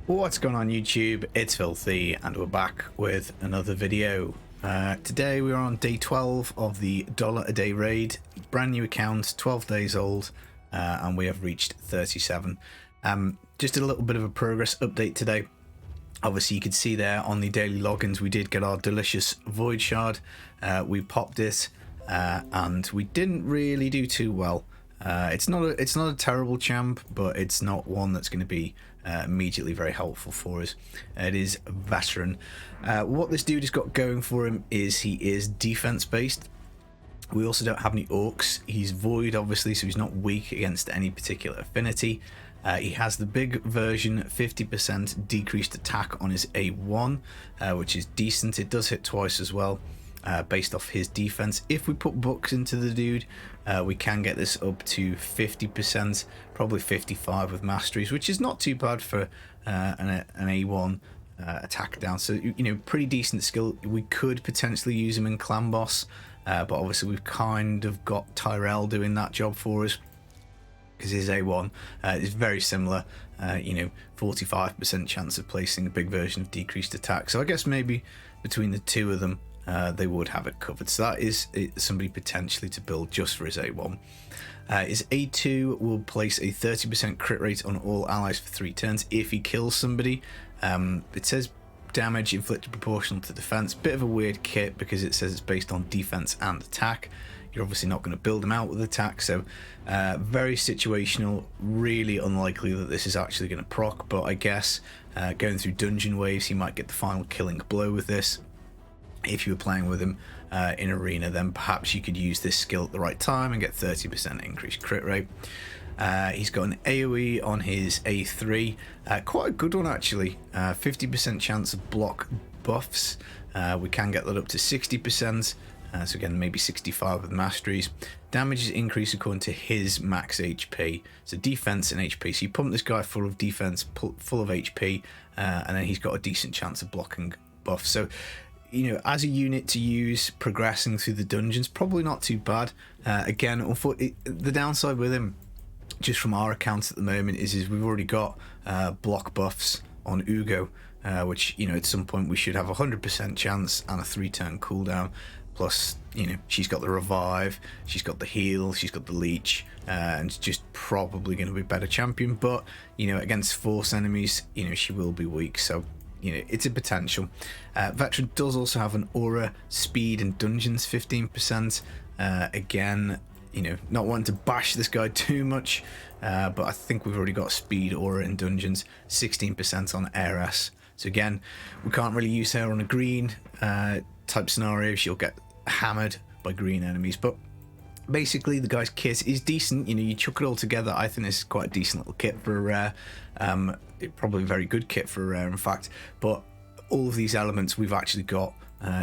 What's going on YouTube? It's Filthy and we're back with another video. Today we're on day 12 of the $1 a day raid. Brand new account, 12 days old, and we have reached 37. Just a little bit of a progress update today. Obviously you can see there on the daily logins we did get our delicious Void Shard. We popped it and we didn't really do too well. It's not a terrible champ, but it's not one that's going to be immediately very helpful for us. It is veteran. What this dude has got going for him is he is defense based. We also don't have any orcs. He's void obviously, so he's not weak against any particular affinity. He has the big version 50% decreased attack on his A1, which is decent. It does hit twice as well. Based off his defense. If we put books into the dude, we can get this up to 50%, probably 55 with masteries, which is not too bad for an A1 attack down. So, you know, pretty decent skill. We could potentially use him in Clan Boss, but obviously we've kind of got Tyrell doing that job for us, because his A1 is very similar, you know, 45% chance of placing a big version of decreased attack. So I guess maybe between the two of them, they would have it covered. So that is somebody potentially to build just for his A1. His A2 will place a 30% crit rate on all allies for 3 turns if he kills somebody. It says damage inflicted proportional to defense. Bit of a weird kit because it says it's based on defense and attack. You're obviously not going to build them out with attack, so very situational. Really unlikely that this is actually going to proc, but I guess going through dungeon waves he might get the final killing blow with this. If you were playing with him in arena, then perhaps you could use this skill at the right time and get 30% increased crit rate. He's got an AoE on his A3, quite a good one actually. 50% chance of block buffs. We can get that up to 60%. So again, maybe 65 with masteries. Damage is increased according to his max HP. So defense and HP. So you pump this guy full of defense, full of HP, and then he's got a decent chance of blocking buffs. So, you know, as a unit to use progressing through the dungeons, probably not too bad. Again, the downside with him, just from our accounts at the moment, is we've already got block buffs on Ugo, which, you know, at some point we should have 100% chance and a 3-turn cooldown. Plus, you know, she's got the revive, she's got the heal, she's got the leech, and just probably going to be a better champion. But, you know, against force enemies, you know, she will be weak. So, you know, it's a potential. Veteran does also have an aura, speed, and dungeons 15%. Again, you know, not wanting to bash this guy too much, but I think we've already got speed, aura, and dungeons 16% on Heiress. So again, we can't really use her on a green type scenario. She'll get hammered by green enemies. But basically, the guy's kit is decent. You know, you chuck it all together, I think this is quite a decent little kit for a rare. Probably a very good kit for a rare, in fact. But all of these elements we've actually got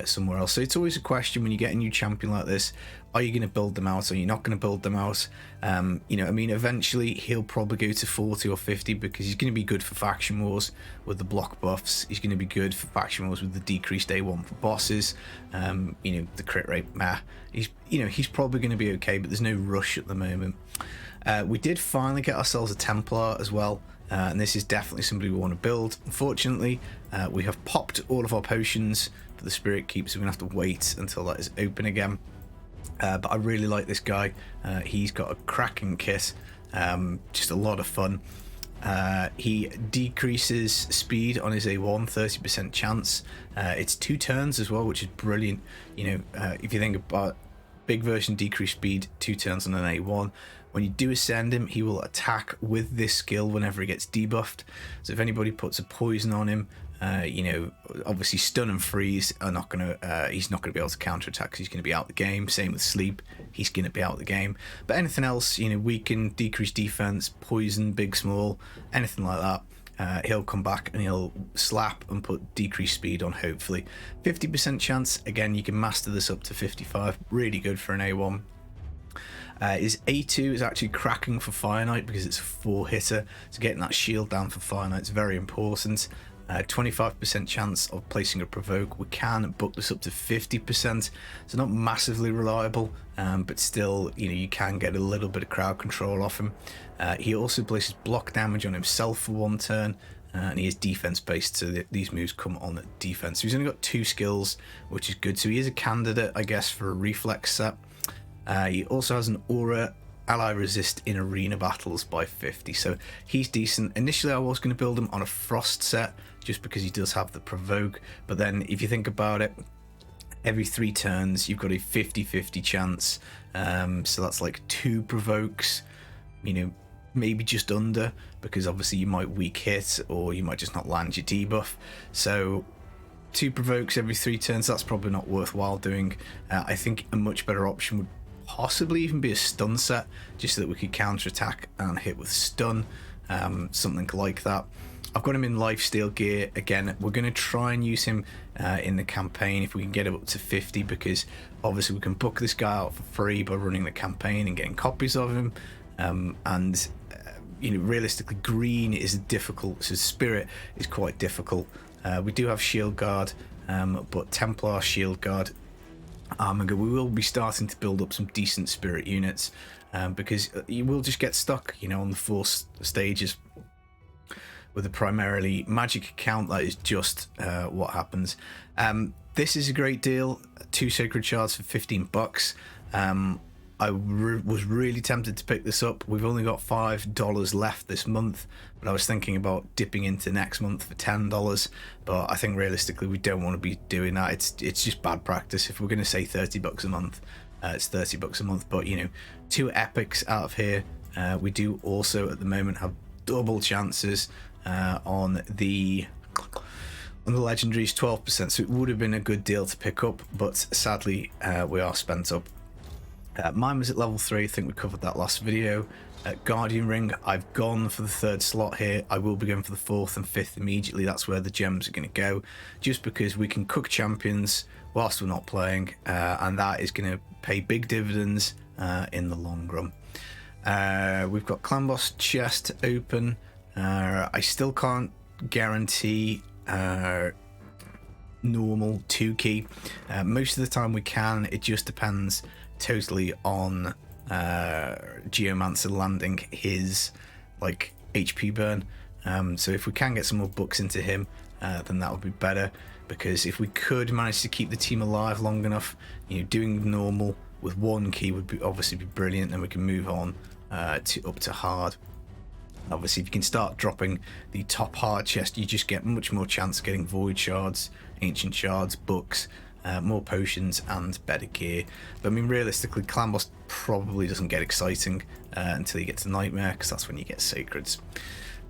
somewhere else. So it's always a question when you get a new champion like this: are you going to build them out? Or are you not going to build them out? You know, I mean, eventually he'll probably go to 40 or 50 because he's going to be good for faction wars with the block buffs. He's going to be good for faction wars with the decreased A1 for bosses. You know, the crit rate, he's probably going to be okay, but there's no rush at the moment. We did finally get ourselves a Templar as well. And this is definitely somebody we want to build. Unfortunately, we have popped all of our potions for the Spirit Keep, so we're going to have to wait until that is open again. But I really like this guy. He's got a cracking kit, just a lot of fun. He decreases speed on his A1, 30% chance. It's 2 turns as well, which is brilliant. You know, if you think about big version decreased speed, 2 turns on an A1. When you do ascend him, he will attack with this skill whenever he gets debuffed. So if anybody puts a poison on him, you know, obviously stun and freeze are not going to, he's not going to be able to counterattack because he's going to be out the game. Same with sleep, he's going to be out the game. But anything else, you know, weaken, decrease defense, poison, big, small, anything like that, he'll come back and he'll slap and put decreased speed on, hopefully. 50% chance, again, you can master this up to 55, really good for an A1. His A2 is actually cracking for Fire Knight because it's a 4-hitter, so getting that shield down for Fire Knight is very important. 25% chance of placing a provoke. We can book this up to 50%, so not massively reliable, but still, you know, you can get a little bit of crowd control off him. He also places block damage on himself for 1 turn, and he is defense based, so these moves come on defense. So he's only got 2 skills, which is good. So he is a candidate, I guess, for a reflex set. He also has an aura. Ally resist in arena battles by 50, so he's decent. Initially I was going to build him on a frost set just because he does have the provoke, but then if you think about it, every 3 turns you've got a 50-50 chance, so that's like 2 provokes, you know, maybe just under, because obviously you might weak hit or you might just not land your debuff. So 2 provokes every 3 turns, that's probably not worthwhile doing. I think a much better option would possibly even be a stun set, just so that we could counterattack and hit with stun, something like that. I've got him in lifesteal gear. Again, we're going to try and use him in the campaign if we can get him up to 50, because obviously we can book this guy out for free by running the campaign and getting copies of him, and you know, realistically green is difficult, so spirit is quite difficult. We do have shield guard, but Templar, shield guard, Armiger, we will be starting to build up some decent spirit units, because you will just get stuck, you know, on the 4 stages with a primarily magic account. That is just what happens. This is a great deal, 2 sacred shards for $15. I was really tempted to pick this up. We've only got $5 left this month, but I was thinking about dipping into next month for $10. But I think realistically we don't want to be doing that. It's just bad practice. If we're going to say $30 a month, it's $30 a month. But you know, 2 epics out of here. We do also at the moment have double chances on the legendaries, 12%. So it would have been a good deal to pick up, but sadly we are spent up. Mine was at level 3, I think we covered that last video. Guardian Ring, I've gone for the 3rd slot here. I will be going for the 4th and 5th immediately. That's where the gems are going to go, just because we can cook champions whilst we're not playing, and that is going to pay big dividends in the long run. We've got Clan Boss chest open. I still can't guarantee normal 2 key. Most of the time we can, it just depends totally on Geomancer landing his like HP burn. So if we can get some more books into him, then that would be better, because if we could manage to keep the team alive long enough, you know, doing normal with 1 key would be obviously be brilliant. Then we can move on to up to hard. Obviously if you can start dropping the top hard chest, you just get much more chance of getting void shards, ancient shards, books, more potions and better gear. But I mean, realistically, Clan Boss probably doesn't get exciting until you get to Nightmare, because that's when you get sacreds.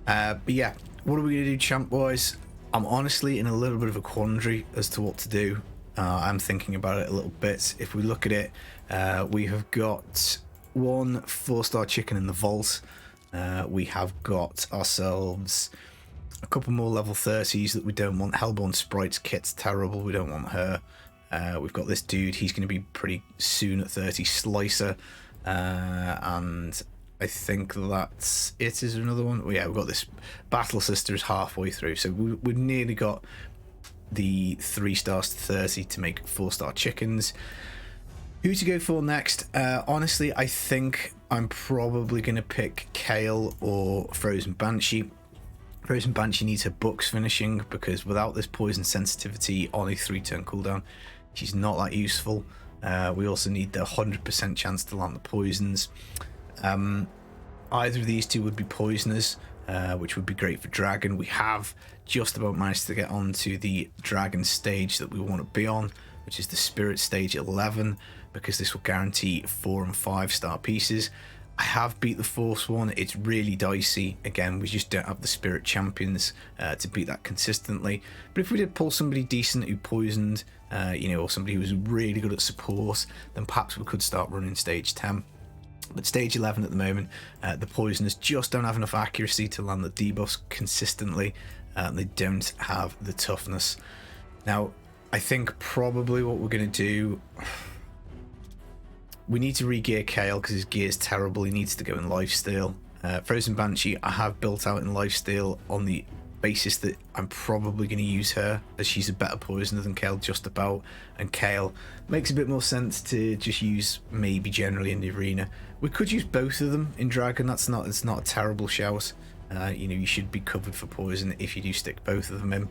But yeah, what are we going to do champ wise? I'm honestly in a little bit of a quandary as to what to do. I'm thinking about it a little bit. If we look at it, we have got 1 4-star chicken in the vault. We have got ourselves a couple more level 30s that we don't want. Hellborn Sprite's kit's terrible, we don't want her. We've got this dude, he's going to be pretty soon at 30, Slicer, and I think that's it. Is there another one? Well, yeah, we've got this Battle Sisters halfway through, so we've nearly got the 3 stars to 30 to make 4-star chickens. Who to go for next? Honestly, I think I'm probably going to pick Kayle or Frozen Banshee. Frozen Banshee needs her books finishing, because without this poison sensitivity on a 3-turn cooldown, she's not that useful. We also need the 100% chance to land the poisons. Either of these 2 would be poisoners, which would be great for Dragon. We have just about managed to get onto the Dragon stage that we want to be on, which is the Spirit stage 11, because this will guarantee 4 and 5-star pieces. I have beat the Force one. It's really dicey. Again, we just don't have the Spirit champions to beat that consistently. But if we did pull somebody decent who poisoned, you know, or somebody who was really good at support, then perhaps we could start running stage 10. But stage 11 at the moment, the poisoners just don't have enough accuracy to land the debuffs consistently. They don't have the toughness. Now, I think probably what we're going to do, we need to re-gear Kayle, because his gear is terrible. He needs to go in lifesteal. Frozen Banshee I have built out in lifesteal on the basis that I'm probably going to use her, as she's a better poisoner than Kayle just about, and Kayle makes a bit more sense to just use maybe generally in the arena. We could use both of them in Dragon. It's not a terrible shout. You know, you should be covered for poison if you do stick both of them in.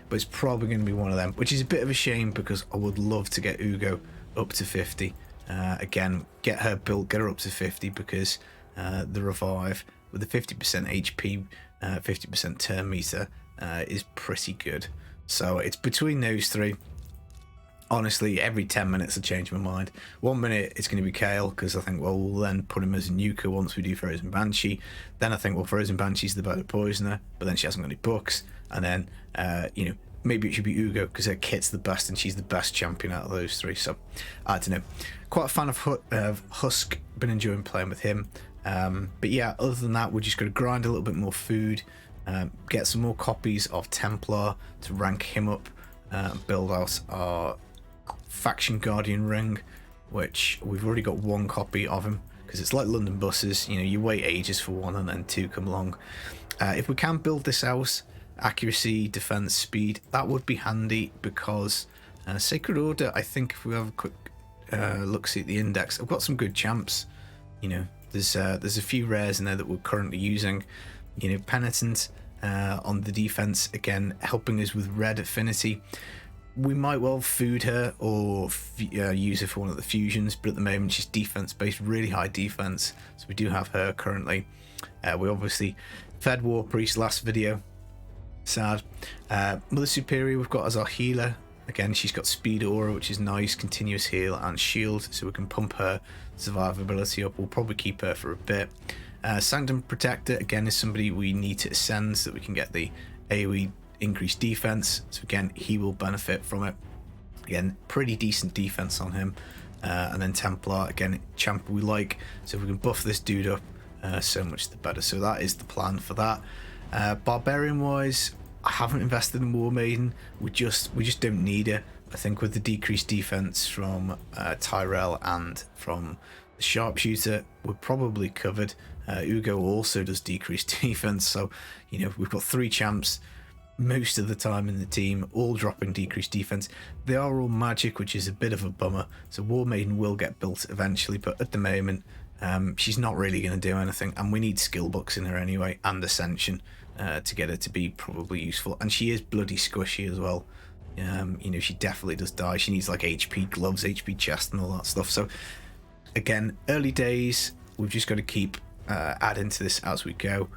But it's probably going to be one of them, which is a bit of a shame because I would love to get Ugo up to 50. Again, get her built, get her up to 50 because the revive with the 50% HP, 50% turn meter is pretty good. So it's between those three. Honestly, every 10 minutes I change my mind. 1 minute it's going to be Kayle because I think, well, we'll then put him as a nuker once we do Frozen Banshee. Then I think, well, Frozen Banshee's the better poisoner, but then she hasn't got any books. And then, you know, maybe it should be Ugo because her kit's the best and she's the best champion out of those three. So, I don't know. Quite a fan of Husk. Been enjoying playing with him. But yeah, other than that, we're just going to grind a little bit more food. Get some more copies of Templar to rank him up. Build out our Faction Guardian ring, which we've already got one copy of him because it's like London buses, you know, you wait ages for one and then two come along. If we can build this house, accuracy, defense, speed, that would be handy because Sacred Order, I think if we have a quick look see at the index, I've got some good champs. You know, there's a few rares in there that we're currently using. You know, Penitent on the defense, again helping us with red affinity. We might well food her or use her for one of the fusions, but at the moment she's defense based, really high defense, so we do have her currently. We obviously fed War Priest last video, sad. Mother Superior we've got as our healer. Again, she's got speed aura, which is nice, continuous heal and shield, so we can pump her survivability up. We'll probably keep her for a bit. Sanctum Protector again is somebody we need to ascend so that we can get the AoE increased defense, so again he will benefit from it. Again, pretty decent defense on him. And then Templar, again champ we like, so if we can buff this dude up, so much the better. So that is the plan for that. Barbarian wise, I haven't invested in War Maiden. We just don't need it. I think with the decreased defense from Tyrell and from the Sharpshooter, we're probably covered. Ugo also does decreased defense, so you know we've got 3 champs most of the time in the team, all dropping decreased defense. They are all magic, which is a bit of a bummer, so War Maiden will get built eventually, but at the moment she's not really going to do anything, and we need skill books in her anyway and Ascension to get her to be probably useful. And she is bloody squishy as well. You know, she definitely does die. She needs like HP gloves, HP chest and all that stuff. So again, early days, we've just got to keep adding to this as we go.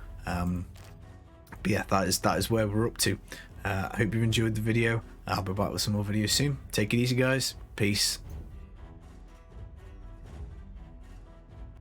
But yeah, that is where we're up to. I hope you've enjoyed the video. I'll be back with some more videos soon. Take it easy, guys. Peace.